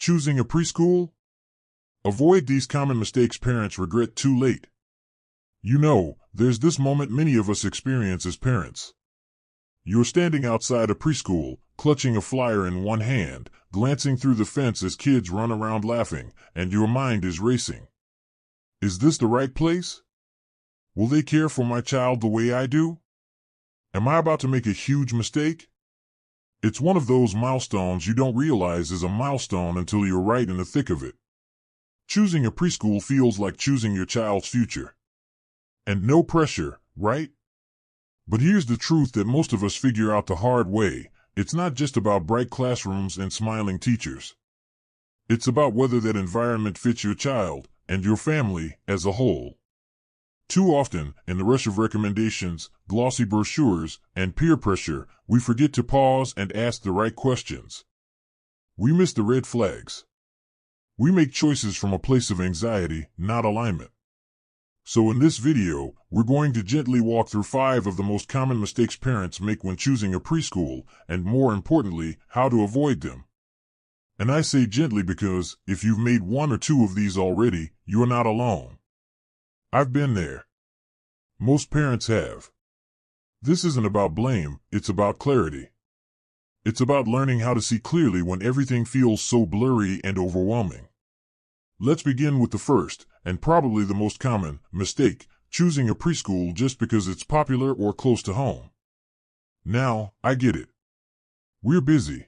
Choosing a preschool? Avoid these common mistakes parents regret too late. You know, there's this moment many of us experience as parents. You're standing outside a preschool, clutching a flyer in one hand, glancing through the fence as kids run around laughing, and your mind is racing. Is this the right place? Will they care for my child the way I do? Am I about to make a huge mistake? It's one of those milestones you don't realize is a milestone until you're right in the thick of it. Choosing a preschool feels like choosing your child's future. And no pressure, right? But here's the truth that most of us figure out the hard way. It's not just about bright classrooms and smiling teachers. It's about whether that environment fits your child and your family as a whole. Too often, in the rush of recommendations, glossy brochures, and peer pressure, we forget to pause and ask the right questions. We miss the red flags. We make choices from a place of anxiety, not alignment. So in this video, we're going to gently walk through 5 of the most common mistakes parents make when choosing a preschool, and more importantly, how to avoid them. And I say gently because, if you've made 1 or 2 of these already, you're not alone. I've been there. Most parents have. This isn't about blame, it's about clarity. It's about learning how to see clearly when everything feels so blurry and overwhelming. Let's begin with the first, and probably the most common, mistake, choosing a preschool just because it's popular or close to home. Now, I get it. We're busy.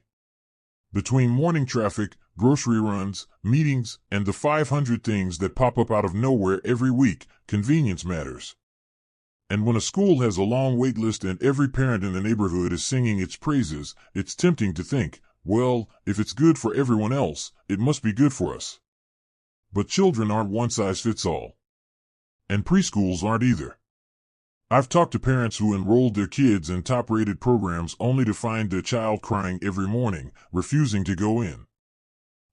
Between morning traffic, grocery runs, meetings, and the 500 things that pop up out of nowhere every week, convenience matters. And when a school has a long wait list and every parent in the neighborhood is singing its praises, it's tempting to think, well, if it's good for everyone else, it must be good for us. But children aren't one-size-fits-all. And preschools aren't either. I've talked to parents who enrolled their kids in top-rated programs only to find their child crying every morning, refusing to go in.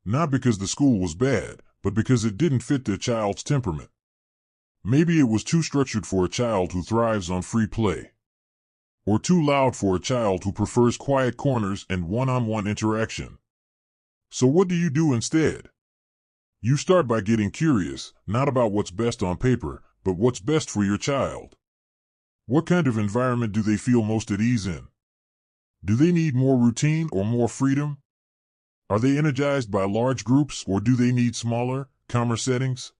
Not because the school was bad, but because it didn't fit their child's temperament. Maybe it was too structured for a child who thrives on free play. Or too loud for a child who prefers quiet corners and one-on-one interaction. So what do you do instead? You start by getting curious, not about what's best on paper, but what's best for your child. What kind of environment do they feel most at ease in? Do they need more routine or more freedom? Are they energized by large groups or do they need smaller, calmer settings?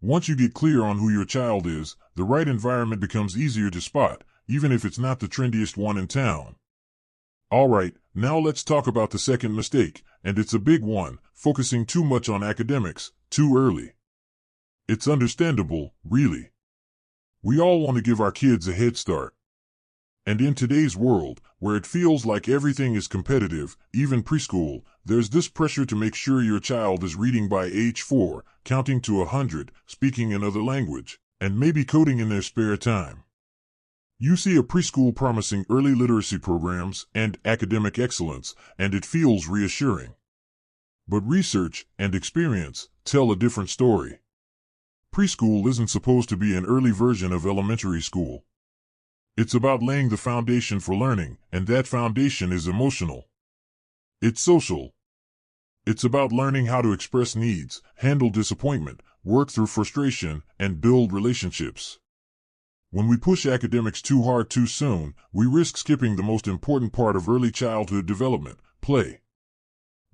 Once you get clear on who your child is, the right environment becomes easier to spot, even if it's not the trendiest one in town. Alright, now let's talk about the second mistake, and it's a big one, focusing too much on academics, too early. It's understandable, really. We all want to give our kids a head start. And in today's world, where it feels like everything is competitive, even preschool, there's this pressure to make sure your child is reading by age 4, counting to 100, speaking another language, and maybe coding in their spare time. You see a preschool promising early literacy programs and academic excellence, and it feels reassuring. But research and experience tell a different story. Preschool isn't supposed to be an early version of elementary school. It's about laying the foundation for learning, and that foundation is emotional. It's social. It's about learning how to express needs, handle disappointment, work through frustration, and build relationships. When we push academics too hard too soon, we risk skipping the most important part of early childhood development, play.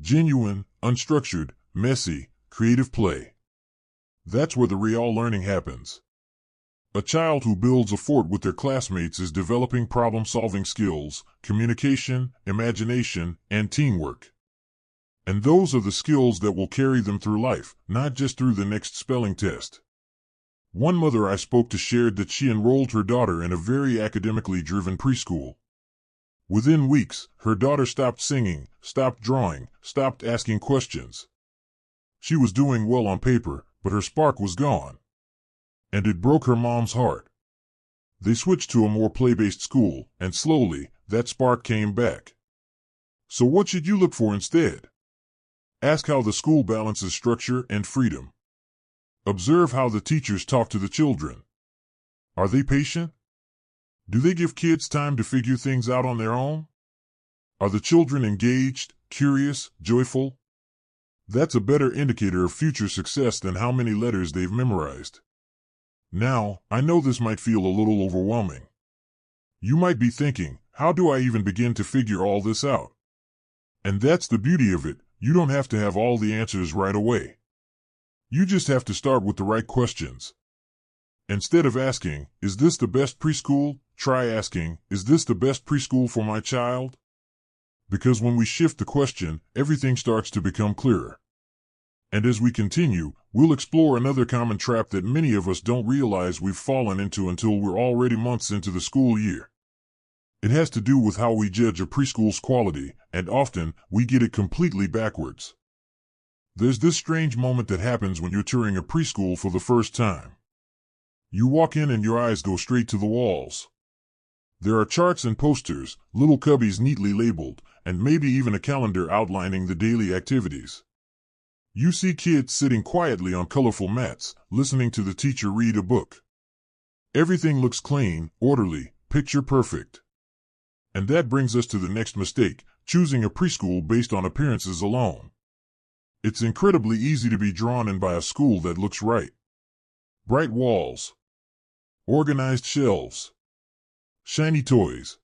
Genuine, unstructured, messy, creative play. That's where the real learning happens. A child who builds a fort with their classmates is developing problem-solving skills, communication, imagination, and teamwork. And those are the skills that will carry them through life, not just through the next spelling test. One mother I spoke to shared that she enrolled her daughter in a very academically driven preschool. Within weeks, her daughter stopped singing, stopped drawing, stopped asking questions. She was doing well on paper, but her spark was gone. And it broke her mom's heart. They switched to a more play-based school, and slowly, that spark came back. So what should you look for instead? Ask how the school balances structure and freedom. Observe how the teachers talk to the children. Are they patient? Do they give kids time to figure things out on their own? Are the children engaged, curious, joyful? That's a better indicator of future success than how many letters they've memorized. Now, I know this might feel a little overwhelming. You might be thinking, how do I even begin to figure all this out? And that's the beauty of it. You don't have to have all the answers right away. You just have to start with the right questions. Instead of asking, is this the best preschool? Try asking, is this the best preschool for my child? Because when we shift the question, everything starts to become clearer. And as we continue, we'll explore another common trap that many of us don't realize we've fallen into until we're already months into the school year. It has to do with how we judge a preschool's quality, and often, we get it completely backwards. There's this strange moment that happens when you're touring a preschool for the first time. You walk in and your eyes go straight to the walls. There are charts and posters, little cubbies neatly labeled, and maybe even a calendar outlining the daily activities. You see kids sitting quietly on colorful mats, listening to the teacher read a book. Everything looks clean, orderly, picture perfect. And that brings us to the next mistake, choosing a preschool based on appearances alone. It's incredibly easy to be drawn in by a school that looks right. Bright walls, organized shelves, shiny toys.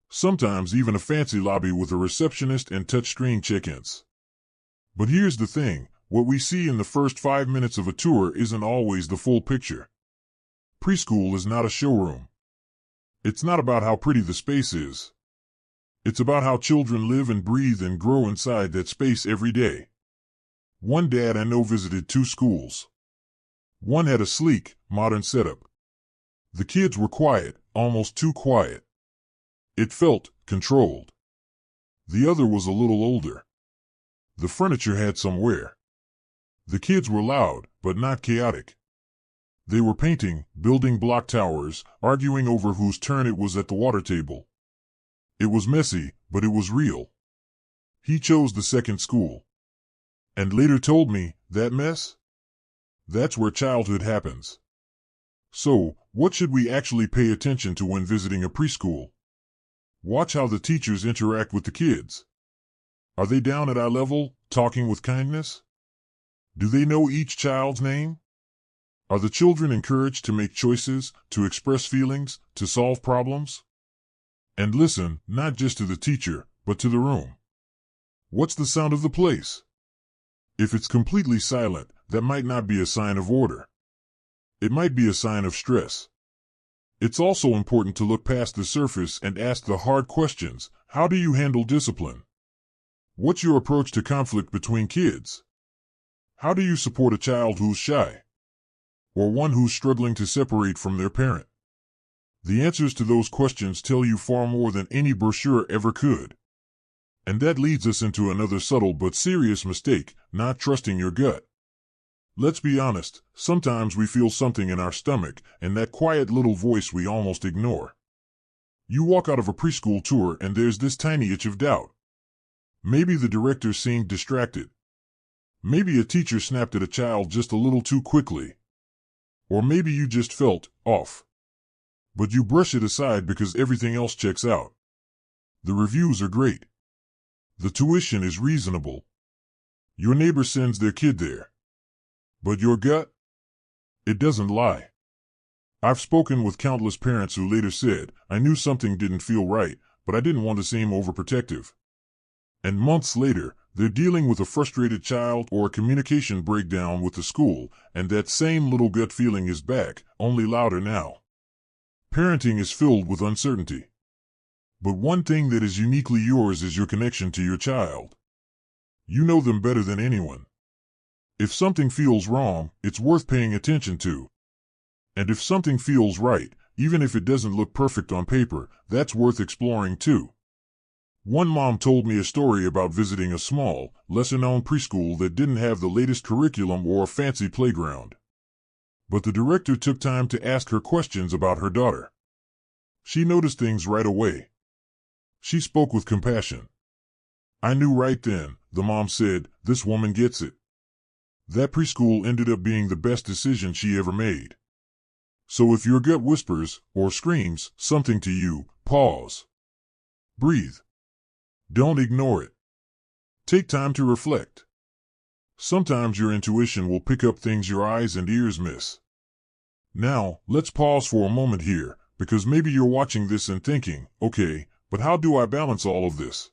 Sometimes even a fancy lobby with a receptionist and touchscreen check-ins. But here's the thing, what we see in the first 5 minutes of a tour isn't always the full picture. Preschool is not a showroom. It's not about how pretty the space is. It's about how children live and breathe and grow inside that space every day. One dad I know visited 2 schools. One had a sleek, modern setup. The kids were quiet, almost too quiet. It felt controlled. The other was a little older. The furniture had some wear. The kids were loud, but not chaotic. They were painting, building block towers, arguing over whose turn it was at the water table. It was messy, but it was real. He chose the second school. And later told me, that mess? That's where childhood happens. So, what should we actually pay attention to when visiting a preschool? Watch how the teachers interact with the kids. Are they down at eye level, talking with kindness? Do they know each child's name? Are the children encouraged to make choices, to express feelings, to solve problems? And listen, not just to the teacher, but to the room. What's the sound of the place? If it's completely silent, that might not be a sign of order. It might be a sign of stress. It's also important to look past the surface and ask the hard questions. How do you handle discipline? What's your approach to conflict between kids? How do you support a child who's shy? Or one who's struggling to separate from their parent? The answers to those questions tell you far more than any brochure ever could. And that leads us into another subtle but serious mistake, not trusting your gut. Let's be honest, sometimes we feel something in our stomach, and that quiet little voice we almost ignore. You walk out of a preschool tour and there's this tiny itch of doubt. Maybe the director seemed distracted. Maybe a teacher snapped at a child just a little too quickly. Or maybe you just felt off. But you brush it aside because everything else checks out. The reviews are great. The tuition is reasonable. Your neighbor sends their kid there. But your gut? It doesn't lie. I've spoken with countless parents who later said, I knew something didn't feel right, but I didn't want to seem overprotective. And months later, they're dealing with a frustrated child or a communication breakdown with the school, and that same little gut feeling is back, only louder now. Parenting is filled with uncertainty. But one thing that is uniquely yours is your connection to your child. You know them better than anyone. If something feels wrong, it's worth paying attention to. And if something feels right, even if it doesn't look perfect on paper, that's worth exploring too. One mom told me a story about visiting a small, lesser-known preschool that didn't have the latest curriculum or a fancy playground. But the director took time to ask her questions about her daughter. She noticed things right away. She spoke with compassion. I knew right then, the mom said, this woman gets it. That preschool ended up being the best decision she ever made. So if your gut whispers, or screams, something to you, pause. Breathe. Don't ignore it. Take time to reflect. Sometimes your intuition will pick up things your eyes and ears miss. Now, let's pause for a moment here, because maybe you're watching this and thinking, okay, but how do I balance all of this?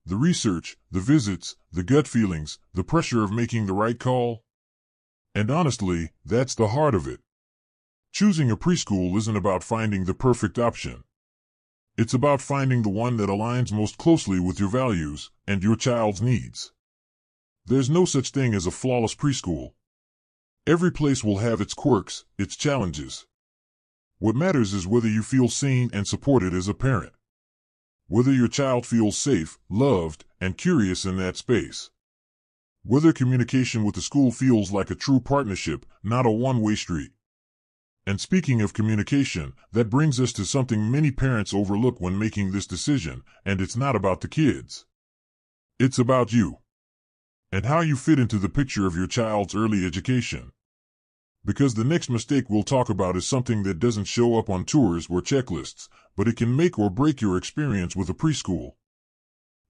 The research, the visits, the gut feelings, the pressure of making the right call? And honestly, that's the heart of it. Choosing a preschool isn't about finding the perfect option. It's about finding the one that aligns most closely with your values and your child's needs. There's no such thing as a flawless preschool. Every place will have its quirks, its challenges. What matters is whether you feel seen and supported as a parent. Whether your child feels safe, loved, and curious in that space. Whether communication with the school feels like a true partnership, not a one-way street. And speaking of communication, that brings us to something many parents overlook when making this decision, and it's not about the kids. It's about you. And how you fit into the picture of your child's early education. Because the next mistake we'll talk about is something that doesn't show up on tours or checklists, but it can make or break your experience with a preschool.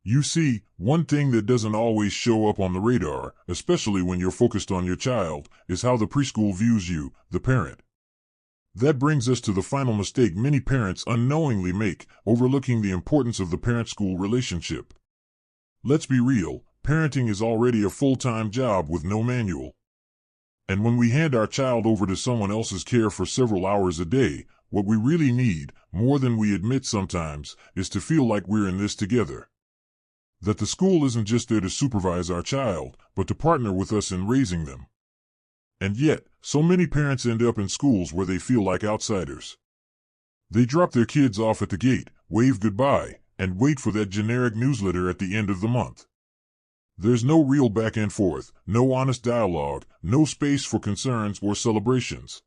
You see, one thing that doesn't always show up on the radar, especially when you're focused on your child, is how the preschool views you, the parent. That brings us to the final mistake many parents unknowingly make, overlooking the importance of the parent-school relationship. Let's be real, parenting is already a full-time job with no manual. And when we hand our child over to someone else's care for several hours a day, what we really need, more than we admit sometimes, is to feel like we're in this together. That the school isn't just there to supervise our child, but to partner with us in raising them. And yet, so many parents end up in schools where they feel like outsiders. They drop their kids off at the gate, wave goodbye, and wait for that generic newsletter at the end of the month. There's no real back and forth, no honest dialogue, no space for concerns or celebrations.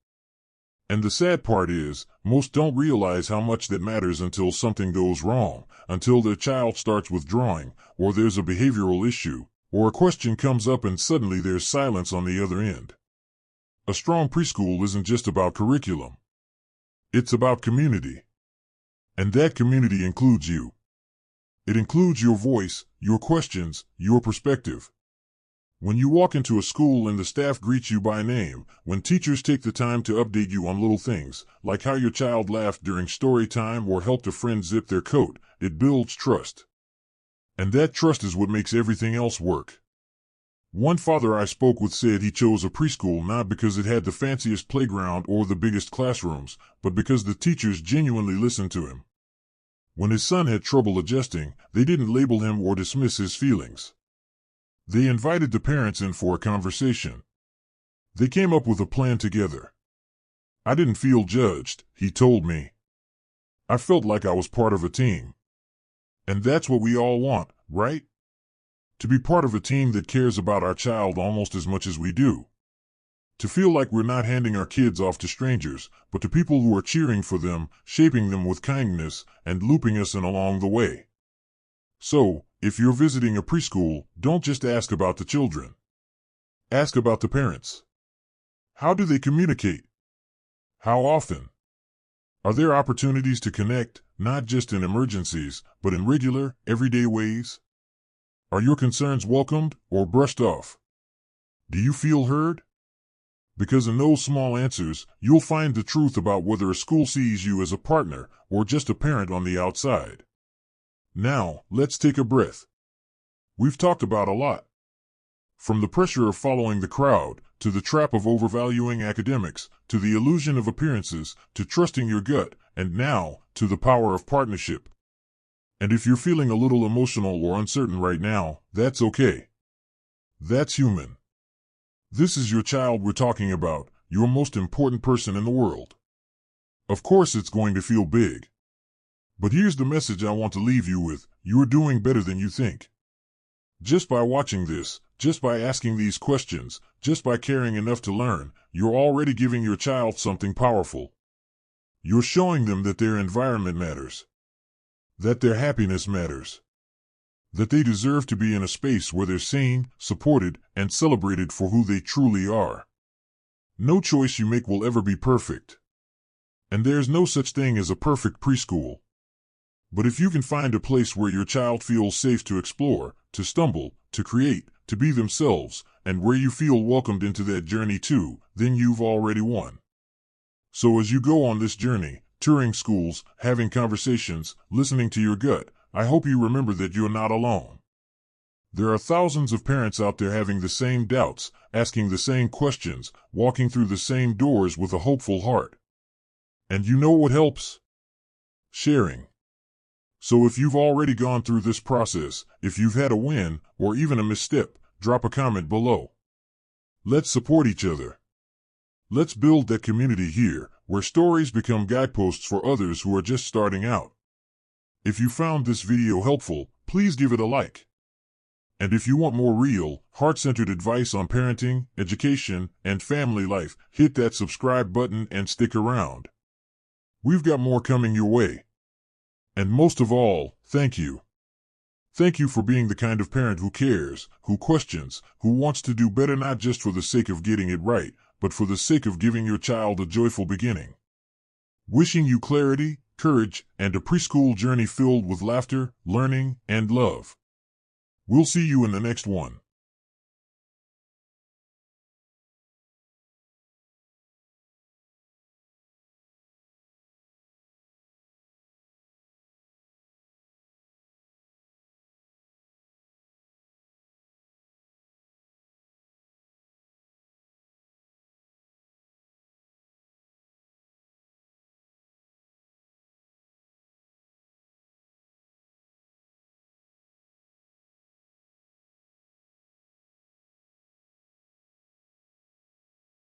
And the sad part is, most don't realize how much that matters until something goes wrong, until their child starts withdrawing, or there's a behavioral issue, or a question comes up and suddenly there's silence on the other end. A strong preschool isn't just about curriculum. It's about community. And that community includes you. It includes your voice, your questions, your perspective. When you walk into a school and the staff greets you by name, when teachers take the time to update you on little things, like how your child laughed during story time or helped a friend zip their coat, it builds trust. And that trust is what makes everything else work. One father I spoke with said he chose a preschool not because it had the fanciest playground or the biggest classrooms, but because the teachers genuinely listened to him. When his son had trouble adjusting, they didn't label him or dismiss his feelings. They invited the parents in for a conversation. They came up with a plan together. I didn't feel judged, he told me. I felt like I was part of a team. And that's what we all want, right? To be part of a team that cares about our child almost as much as we do. To feel like we're not handing our kids off to strangers, but to people who are cheering for them, shaping them with kindness, and looping us in along the way. So, if you're visiting a preschool, don't just ask about the children. Ask about the parents. How do they communicate? How often? Are there opportunities to connect, not just in emergencies, but in regular, everyday ways? Are your concerns welcomed or brushed off? Do you feel heard? Because in those small answers, you'll find the truth about whether a school sees you as a partner or just a parent on the outside. Now, let's take a breath. We've talked about a lot. From the pressure of following the crowd, to the trap of overvaluing academics, to the illusion of appearances, to trusting your gut, and now, to the power of partnership. And if you're feeling a little emotional or uncertain right now, that's okay. That's human. This is your child we're talking about, your most important person in the world. Of course it's going to feel big. But here's the message I want to leave you with: you're doing better than you think. Just by watching this, just by asking these questions, just by caring enough to learn, you're already giving your child something powerful. You're showing them that their environment matters. That their happiness matters. That they deserve to be in a space where they're seen, supported, and celebrated for who they truly are. No choice you make will ever be perfect. And there's no such thing as a perfect preschool. But if you can find a place where your child feels safe to explore, to stumble, to create, to be themselves, and where you feel welcomed into that journey too, then you've already won. So as you go on this journey, touring schools, having conversations, listening to your gut, I hope you remember that you're not alone. There are thousands of parents out there having the same doubts, asking the same questions, walking through the same doors with a hopeful heart. And you know what helps? Sharing. So if you've already gone through this process, if you've had a win, or even a misstep, drop a comment below. Let's support each other. Let's build that community here, where stories become guideposts for others who are just starting out. If you found this video helpful, please give it a like. And if you want more real, heart-centered advice on parenting, education, and family life, hit that subscribe button and stick around. We've got more coming your way. And most of all, thank you. Thank you for being the kind of parent who cares, who questions, who wants to do better not just for the sake of getting it right, but for the sake of giving your child a joyful beginning. Wishing you clarity, courage, and a preschool journey filled with laughter, learning, and love. We'll see you in the next one.